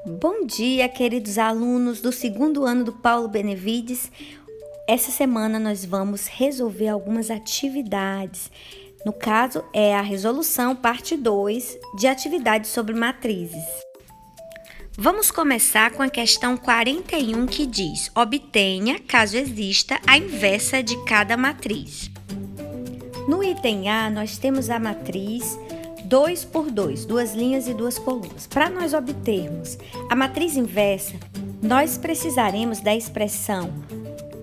Bom dia, queridos alunos do segundo ano do Paulo Benevides. Essa semana nós vamos resolver algumas atividades. No caso, é a resolução parte 2 de atividades sobre matrizes. Vamos começar com a questão 41 que diz: obtenha, caso exista, a inversa de cada matriz. No item A, nós temos a matriz 2 por 2, duas linhas e duas colunas. Para nós obtermos a matriz inversa, nós precisaremos da expressão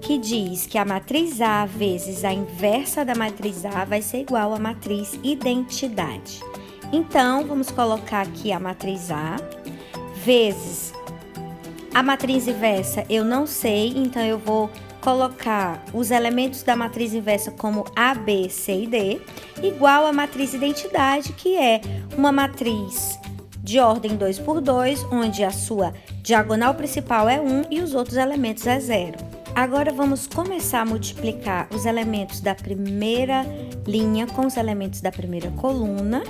que diz que a matriz A vezes a inversa da matriz A vai ser igual à matriz identidade. Então, vamos colocar aqui a matriz A vezes a matriz inversa, eu não sei, então eu vou colocar os elementos da matriz inversa como A, B, C e D, igual à matriz identidade, que é uma matriz de ordem 2 por 2, onde a sua diagonal principal é 1 e os outros elementos é 0. Agora vamos começar a multiplicar os elementos da primeira linha com os elementos da primeira coluna,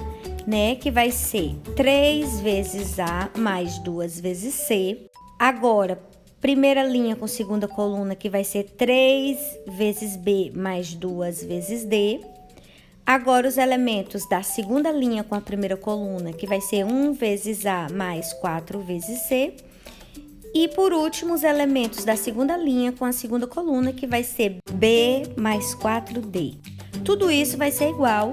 né? Que vai ser 3 vezes A mais 2 vezes C. Agora, primeira linha com segunda coluna, que vai ser 3 vezes B mais 2 vezes D. Agora, os elementos da segunda linha com a primeira coluna, que vai ser 1 vezes A mais 4 vezes C. E, por último, os elementos da segunda linha com a segunda coluna, que vai ser B mais 4D. Tudo isso vai ser igual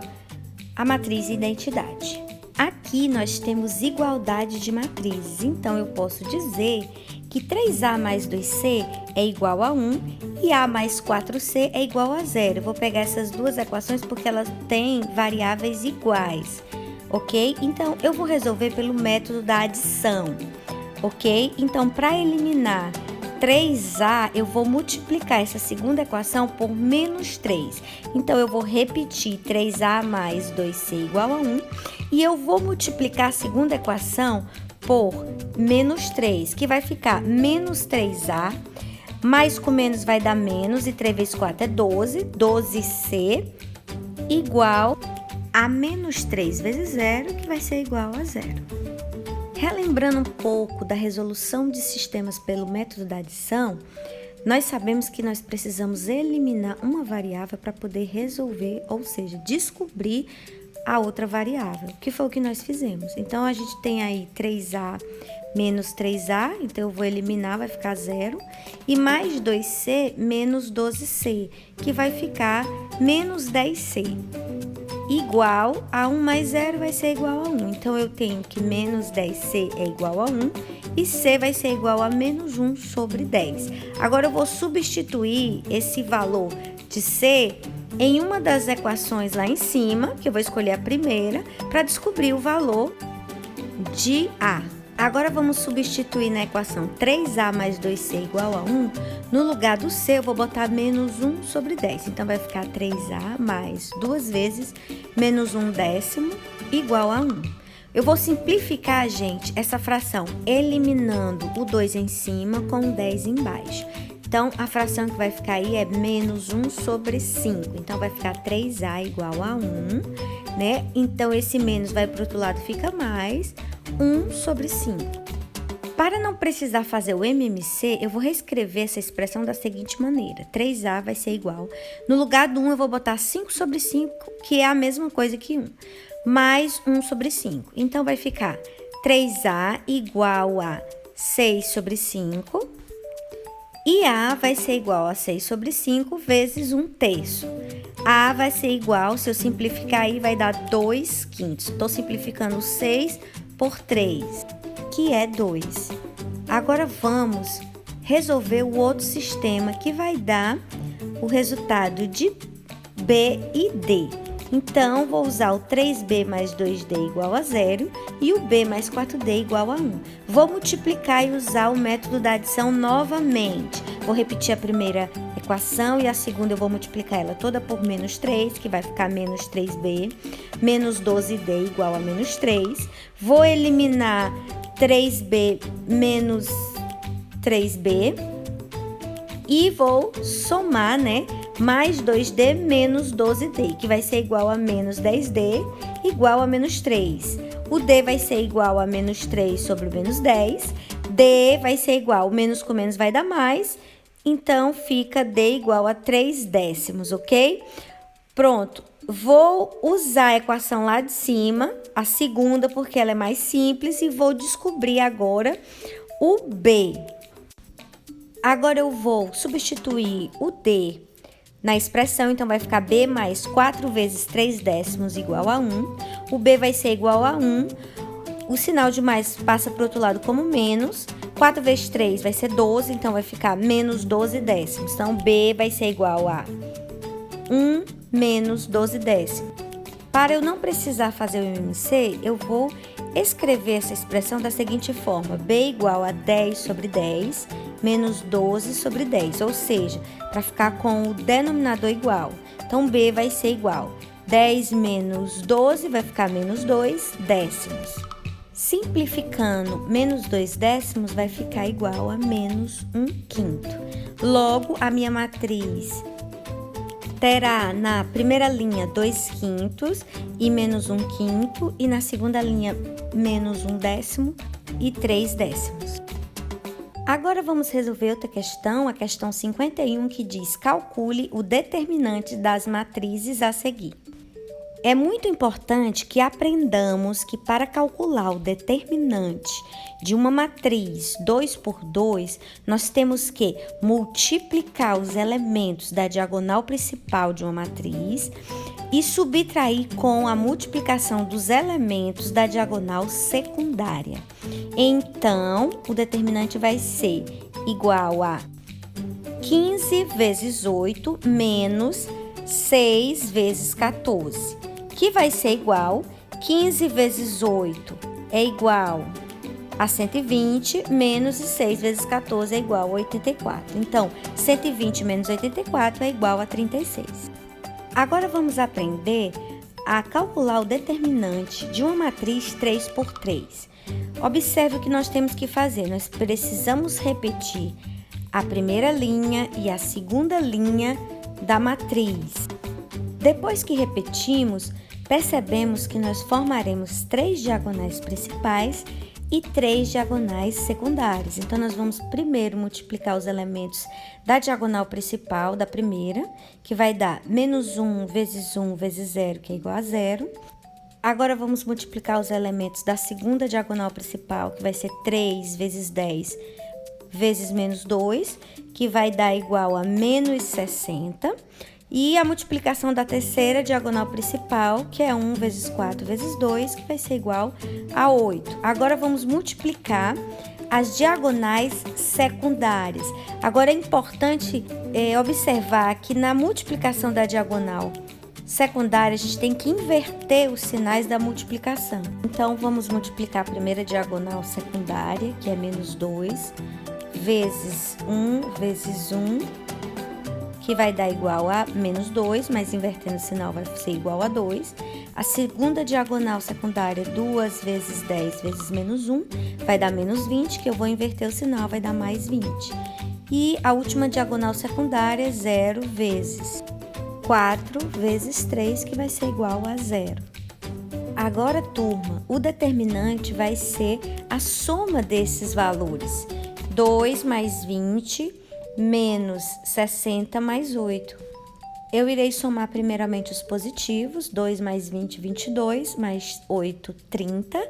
à matriz identidade. Aqui nós temos igualdade de matrizes, então eu posso dizer que 3A mais 2C é igual a 1 e A mais 4C é igual a 0. Eu vou pegar essas duas equações porque elas têm variáveis iguais, ok? Então, eu vou resolver pelo método da adição, ok? Então, para eliminar 3A, eu vou multiplicar essa segunda equação por menos 3. Então, eu vou repetir 3A mais 2C igual a 1 e eu vou multiplicar a segunda equação por menos 3, que vai ficar menos 3A, mais com menos vai dar menos, e 3 vezes 4 é 12, 12C, igual a menos 3 vezes 0, que vai ser igual a 0. Relembrando um pouco da resolução de sistemas pelo método da adição, nós sabemos que nós precisamos eliminar uma variável para poder resolver, ou seja, descobrir a outra variável, que foi o que nós fizemos. Então, a gente tem aí 3A menos 3A, então eu vou eliminar, vai ficar 0, e mais 2C menos 12C, que vai ficar menos 10C, igual a 1 mais 0 vai ser igual a 1. Então, eu tenho que menos 10C é igual a 1 e C vai ser igual a menos 1 sobre 10. Agora, eu vou substituir esse valor de C em uma das equações lá em cima, que eu vou escolher a primeira, para descobrir o valor de A. Agora, vamos substituir na equação 3A mais 2C igual a 1. No lugar do C, eu vou botar menos 1 sobre 10. Então, vai ficar 3A mais 2 vezes menos 1 décimo igual a 1. Eu vou simplificar, gente, essa fração eliminando o 2 em cima com o 10 embaixo. Então, a fração que vai ficar aí é menos 1 sobre 5. Então, vai ficar 3A igual a 1, né? Então, esse menos vai para o outro lado, fica mais 1 sobre 5. Para não precisar fazer o MMC, eu vou reescrever essa expressão da seguinte maneira. 3A vai ser igual. No lugar do 1, eu vou botar 5 sobre 5, que é a mesma coisa que 1. Mais 1 sobre 5. Então, vai ficar 3A igual a 6 sobre 5. E A vai ser igual a 6 sobre 5 vezes 1 terço. A vai ser igual, se eu simplificar aí, vai dar 2 quintos. Estou simplificando 6 por 3, que é 2. Agora, vamos resolver o outro sistema, que vai dar o resultado de B e D. Então, vou usar o 3B mais 2D igual a 0 e o B mais 4D igual a 1. Vou multiplicar e usar o método da adição novamente. Vou repetir a primeira equação e a segunda eu vou multiplicar ela toda por menos 3, que vai ficar menos 3B, menos 12D igual a menos 3. Vou eliminar 3B menos 3B e vou somar, né? Mais 2D menos 12D, que vai ser igual a menos 10D, igual a menos 3. O D vai ser igual a menos 3 sobre menos 10. D vai ser igual, menos com menos vai dar mais. Então, fica D igual a 3 décimos, ok? Pronto. Vou usar a equação lá de cima, a segunda, porque ela é mais simples. E vou descobrir agora o B. Agora, eu vou substituir o D na expressão, então vai ficar B mais 4 vezes 3 décimos igual a 1. O B vai ser igual a 1. O sinal de mais passa para o outro lado como menos. 4 vezes 3 vai ser 12, então vai ficar menos 12 décimos. Então, B vai ser igual a 1 menos 12 décimos. Para eu não precisar fazer o MMC, eu vou escrever essa expressão da seguinte forma: B igual a 10 sobre 10 menos 12 sobre 10, ou seja, para ficar com o denominador igual. Então, B vai ser igual 10 menos 12 vai ficar menos 2 décimos. Simplificando, menos 2 décimos vai ficar igual a menos 1 quinto. Logo, a minha matriz terá na primeira linha 2 quintos e menos 1 quinto, e na segunda linha menos 1 décimo e 3 décimos. Agora vamos resolver outra questão, a questão 51, que diz: calcule o determinante das matrizes a seguir. É muito importante que aprendamos que para calcular o determinante de uma matriz 2 por 2, nós temos que multiplicar os elementos da diagonal principal de uma matriz e subtrair com a multiplicação dos elementos da diagonal secundária. Então, o determinante vai ser igual a 15 vezes 8 menos 6 vezes 14. Que vai ser igual, 15 vezes 8 é igual a 120, menos 6 vezes 14 é igual a 84. Então, 120 menos 84 é igual a 36. Agora, vamos aprender a calcular o determinante de uma matriz 3 por 3. Observe o que nós temos que fazer. Nós precisamos repetir a primeira linha e a segunda linha da matriz. Depois que repetimos, percebemos que nós formaremos 3 diagonais principais e 3 diagonais secundárias. Então, nós vamos primeiro multiplicar os elementos da diagonal principal, da primeira, que vai dar menos 1 vezes 0, que é igual a 0. Agora, vamos multiplicar os elementos da segunda diagonal principal, que vai ser 3 vezes 10 vezes menos 2, que vai dar igual a menos 60. E a multiplicação da terceira diagonal principal, que é 1 vezes 4 vezes 2, que vai ser igual a 8. Agora, vamos multiplicar as diagonais secundárias. Agora, é importante observar que na multiplicação da diagonal secundária, a gente tem que inverter os sinais da multiplicação. Então, vamos multiplicar a primeira diagonal secundária, que é menos 2, vezes 1 vezes 1, que vai dar igual a menos 2, mas invertendo o sinal vai ser igual a 2. A segunda diagonal secundária, 2 vezes 10 vezes menos 1, vai dar menos 20, que eu vou inverter o sinal, vai dar mais 20. E a última diagonal secundária, 0 vezes 4 vezes 3, que vai ser igual a 0. Agora, turma, o determinante vai ser a soma desses valores. 2 mais 20 menos 60 mais 8. Eu irei somar primeiramente os positivos, 2 mais 20, 22, mais 8, 30,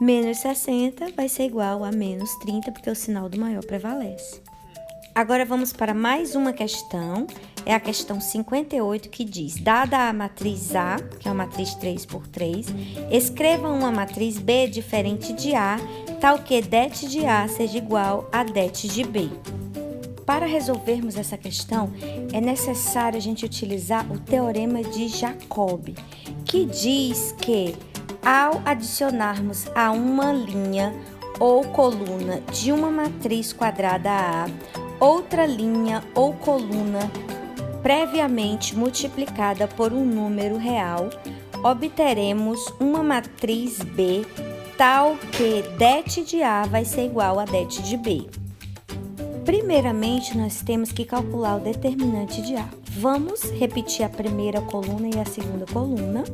menos 60 vai ser igual a menos 30, porque o sinal do maior prevalece. Agora, vamos para mais uma questão, é a questão 58, que diz: dada a matriz A, que é uma matriz 3 por 3, escreva uma matriz B diferente de A, tal que det de A seja igual a det de B. Para resolvermos essa questão, é necessário a gente utilizar o teorema de Jacob, que diz que, ao adicionarmos a uma linha ou coluna de uma matriz quadrada A, outra linha ou coluna previamente multiplicada por um número real, obteremos uma matriz B tal que det de A vai ser igual a det de B. Primeiramente, nós temos que calcular o determinante de A. Vamos repetir a primeira coluna e a segunda coluna.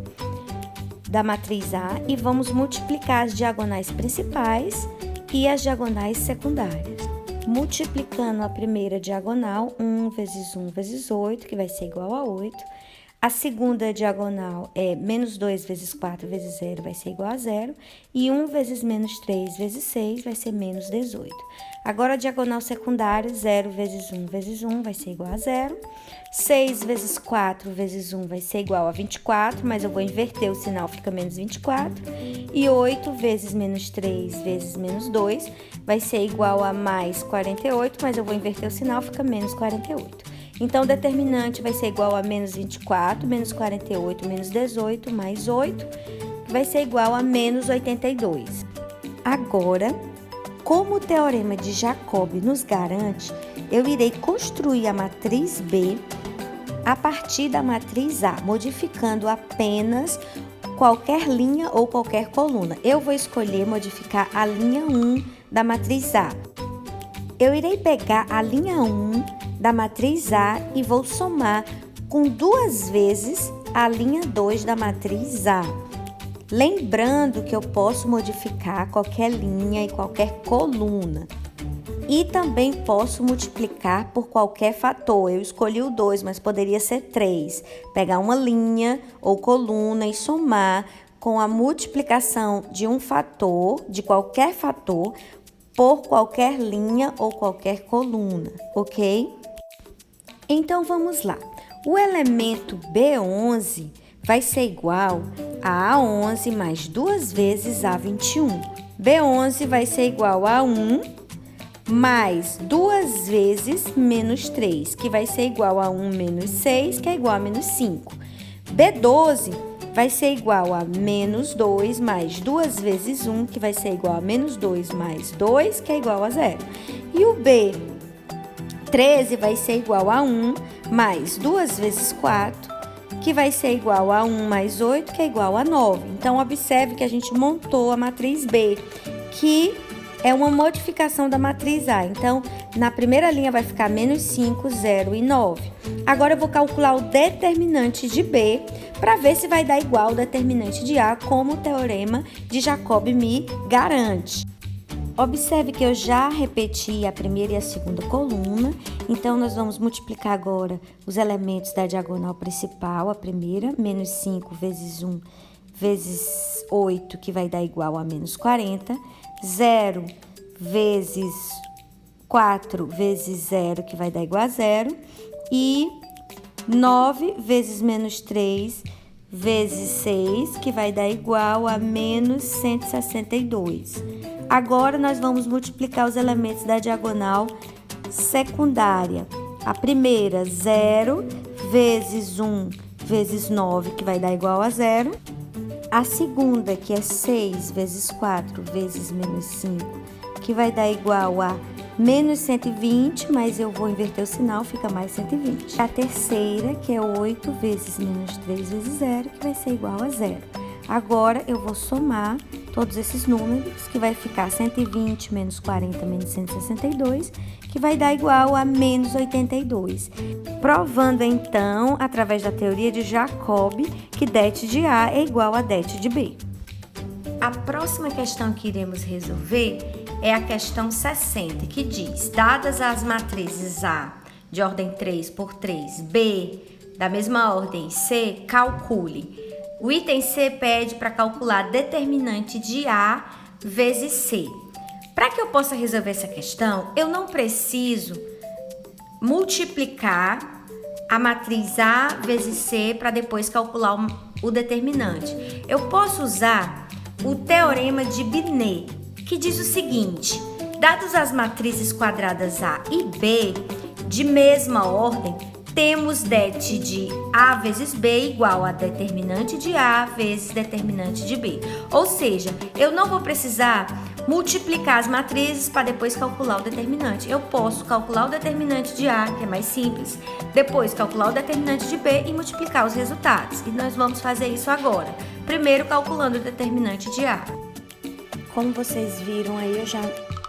da matriz A e vamos multiplicar as diagonais principais e as diagonais secundárias. Multiplicando a primeira diagonal, 1 vezes 1 vezes 8, que vai ser igual a 8. A segunda diagonal é menos 2 vezes 4 vezes 0, vai ser igual a 0. E 1 vezes menos 3 vezes 6 vai ser menos 18. Agora, a diagonal secundária, 0 vezes 1 vezes 1 vai ser igual a 0. 6 vezes 4 vezes 1 vai ser igual a 24, mas eu vou inverter o sinal, fica menos 24. E 8 vezes menos 3 vezes menos 2 vai ser igual a mais 48, mas eu vou inverter o sinal, fica menos 48. Então, o determinante vai ser igual a menos 24, menos 48, menos 18, mais 8, que vai ser igual a menos 82. Agora, como o teorema de Jacob nos garante, eu irei construir a matriz B a partir da matriz A, modificando apenas qualquer linha ou qualquer coluna. Eu vou escolher modificar a linha 1 da matriz A. Eu irei pegar a linha 1 da matriz A e vou somar com 2 vezes a linha 2 da matriz A. Lembrando que eu posso modificar qualquer linha e qualquer coluna. E também posso multiplicar por qualquer fator. Eu escolhi o 2, mas poderia ser 3. Pegar uma linha ou coluna e somar com a multiplicação de um fator, de qualquer fator, por qualquer linha ou qualquer coluna, ok? Então, vamos lá. O elemento B11 vai ser igual a A11 mais 2 vezes A21. B11 vai ser igual a 1 mais 2 vezes menos 3, que vai ser igual a 1 menos 6, que é igual a menos 5. B12 vai ser igual a menos 2 mais 2 vezes 1, que vai ser igual a menos 2 mais 2, que é igual a 0. E o B13 vai ser igual a 1 mais 2 vezes 4, que vai ser igual a 1 mais 8, que é igual a 9. Então, observe que a gente montou a matriz B, que é uma modificação da matriz A. Então, na primeira linha vai ficar menos 5, 0 e 9. Agora, eu vou calcular o determinante de B para ver se vai dar igual ao determinante de A, como o teorema de Jacob me garante. Observe que eu já repeti a primeira e a segunda coluna, então nós vamos multiplicar agora os elementos da diagonal principal, a primeira, menos 5 vezes 1 vezes 8, que vai dar igual a menos 40, 0 vezes 4 vezes 0, que vai dar igual a 0, e 9 vezes menos 3 vezes 6, que vai dar igual a menos 162. Agora, nós vamos multiplicar os elementos da diagonal secundária. A primeira, 0 vezes 1 vezes 9, que vai dar igual a 0. A segunda, que é 6 vezes 4 vezes menos 5, que vai dar igual a menos 120, mas eu vou inverter o sinal, fica mais 120. A terceira, que é 8 vezes menos 3 vezes 0, que vai ser igual a 0. Agora, eu vou somar todos esses números, que vai ficar 120 menos 40 menos 162, que vai dar igual a menos 82. Provando, então, através da teoria de Jacob, que det de A é igual a det de B. A próxima questão que iremos resolver é a questão 60, que diz: dadas as matrizes A de ordem 3 por 3, B da mesma ordem e C, calcule. O item C pede para calcular determinante de A vezes C. Para que eu possa resolver essa questão, eu não preciso multiplicar a matriz A vezes C para depois calcular o determinante. Eu posso usar o teorema de Binet, que diz o seguinte: dadas as matrizes quadradas A e B de mesma ordem, temos det de A vezes B igual a determinante de A vezes determinante de B. Ou seja, eu não vou precisar multiplicar as matrizes para depois calcular o determinante. Eu posso calcular o determinante de A, que é mais simples, depois calcular o determinante de B e multiplicar os resultados. E nós vamos fazer isso agora. Primeiro, calculando o determinante de A. Como vocês viram aí, eu já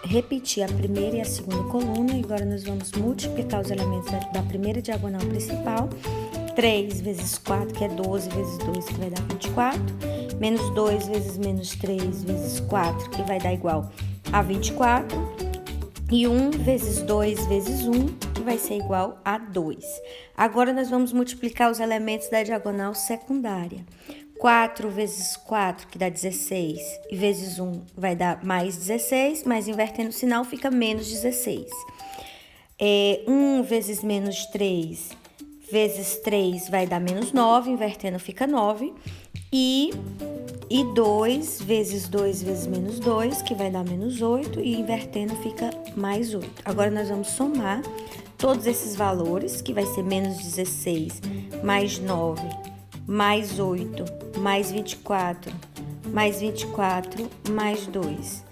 repeti a primeira e a segunda coluna, e agora nós vamos multiplicar os elementos da primeira diagonal principal 3 vezes 4, que é 12 vezes 2, que vai dar 24. Menos 2 vezes menos 3 vezes 4, que vai dar igual a 24. E 1 vezes 2 vezes 1, que vai ser igual a 2. Agora, nós vamos multiplicar os elementos da diagonal secundária. 4 vezes 4, que dá 16, e vezes 1 vai dar mais 16, mas invertendo o sinal fica menos 16. 1 vezes menos 3 vezes 3 vai dar menos 9, invertendo fica 9. E 2 vezes 2 vezes menos 2, que vai dar menos 8, e invertendo fica mais 8. Agora, nós vamos somar todos esses valores, que vai ser menos 16, mais 9, mais 8, mais 24, mais 24, mais 2.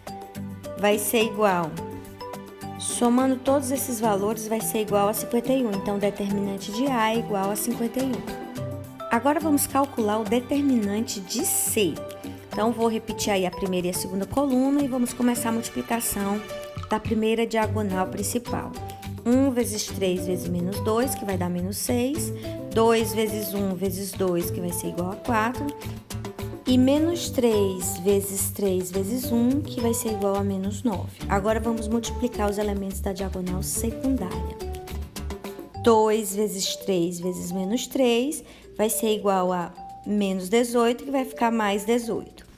Vai ser igual, somando todos esses valores, vai ser igual a 51. Então, o determinante de A é igual a 51. Agora, vamos calcular o determinante de C. Então, vou repetir aí a primeira e a segunda coluna e vamos começar a multiplicação da primeira diagonal principal. 1 vezes 3 vezes menos 2, que vai dar menos 6. 2 vezes 1 vezes 2, que vai ser igual a 4. E menos 3 vezes 3 vezes 1, que vai ser igual a menos 9. Agora, vamos multiplicar os elementos da diagonal secundária. 2 vezes 3 vezes menos 3 vai ser igual a menos 18, que vai ficar mais 18.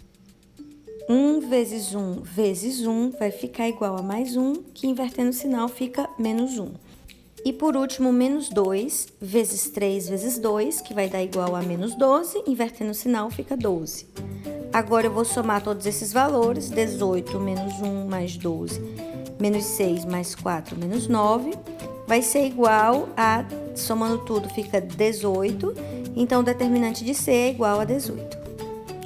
1 vezes 1 vezes 1 vai ficar igual a mais 1, que invertendo o sinal fica menos 1. E por último, menos 2 vezes 3 vezes 2, que vai dar igual a menos 12, invertendo o sinal fica 12. Agora, eu vou somar todos esses valores, 18 menos 1 mais 12, menos 6 mais 4 menos 9, vai ser igual a, somando tudo, fica 18, então o determinante de C é igual a 18.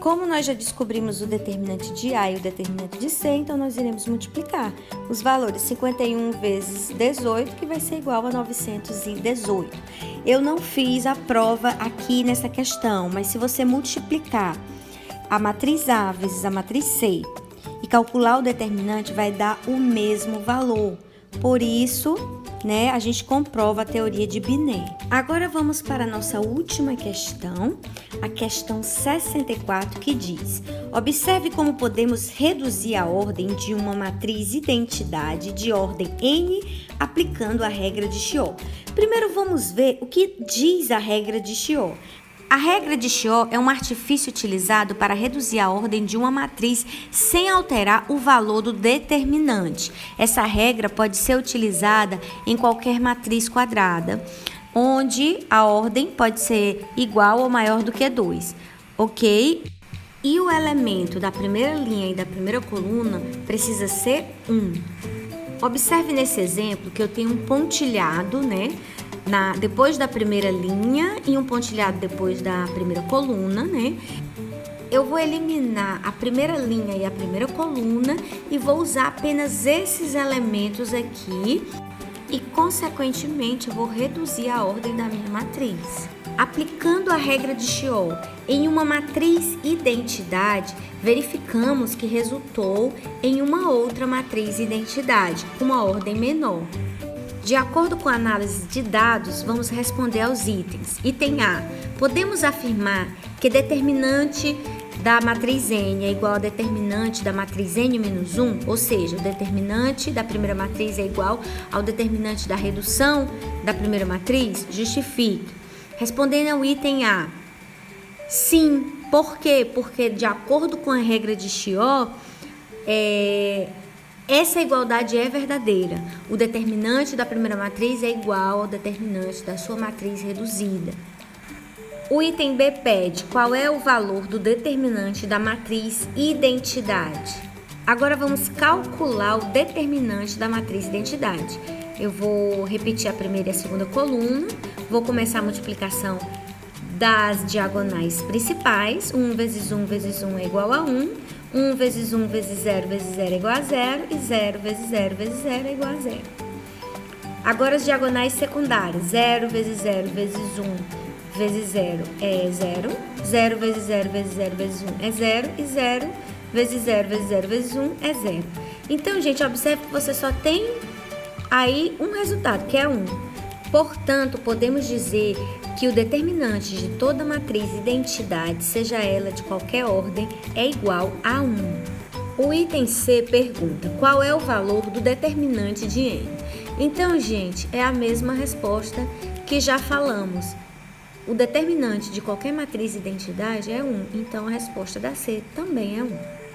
Como nós já descobrimos o determinante de A e o determinante de C, então nós iremos multiplicar os valores 51 vezes 18, que vai ser igual a 918. Eu não fiz a prova aqui nessa questão, mas se você multiplicar a matriz A vezes a matriz C e calcular o determinante, vai dar o mesmo valor. Por isso, a gente comprova a teoria de Binet. Agora vamos para a nossa última questão, a questão 64, que diz: observe como podemos reduzir a ordem de uma matriz identidade de ordem N aplicando a regra de Chiot. Primeiro vamos ver o que diz a regra de Chiot. A regra de Chiot é um artifício utilizado para reduzir a ordem de uma matriz sem alterar o valor do determinante. Essa regra pode ser utilizada em qualquer matriz quadrada, onde a ordem pode ser igual ou maior do que 2, ok? E o elemento da primeira linha e da primeira coluna precisa ser 1. Observe nesse exemplo que eu tenho um pontilhado, depois da primeira linha e um pontilhado depois da primeira coluna, Eu vou eliminar a primeira linha e a primeira coluna e vou usar apenas esses elementos aqui e, consequentemente, vou reduzir a ordem da minha matriz. Aplicando a regra de Chiot em uma matriz identidade, verificamos que resultou em uma outra matriz identidade, com uma ordem menor. De acordo com a análise de dados, vamos responder aos itens. Item A. Podemos afirmar que determinante da matriz N é igual ao determinante da matriz N-1, ou seja, o determinante da primeira matriz é igual ao determinante da redução da primeira matriz? Justifique. Respondendo ao item A. Sim. Por quê? Porque, de acordo com a regra de Chiot, essa igualdade é verdadeira. O determinante da primeira matriz é igual ao determinante da sua matriz reduzida. O item B pede qual é o valor do determinante da matriz identidade. Agora vamos calcular o determinante da matriz identidade. Eu vou repetir a primeira e a segunda coluna, vou começar a multiplicação das diagonais principais. 1 vezes 1 vezes 1 é igual a 1. 1 vezes 1 vezes 0 vezes 0 é igual a 0. E 0 vezes 0 vezes 0 é igual a 0. Agora as diagonais secundárias. 0 vezes 0 vezes 1 vezes 0 é 0. 0 vezes 0 vezes 0 vezes 1 é 0. E 0 vezes 0 vezes 0 vezes 1 é 0. Então, gente, observe que você só tem aí um resultado, que é 1. Portanto, podemos dizer que o determinante de toda matriz identidade, seja ela de qualquer ordem, é igual a 1. O item C pergunta qual é o valor do determinante de N. Então, gente, é a mesma resposta que já falamos. O determinante de qualquer matriz identidade é 1, então a resposta da C também é 1.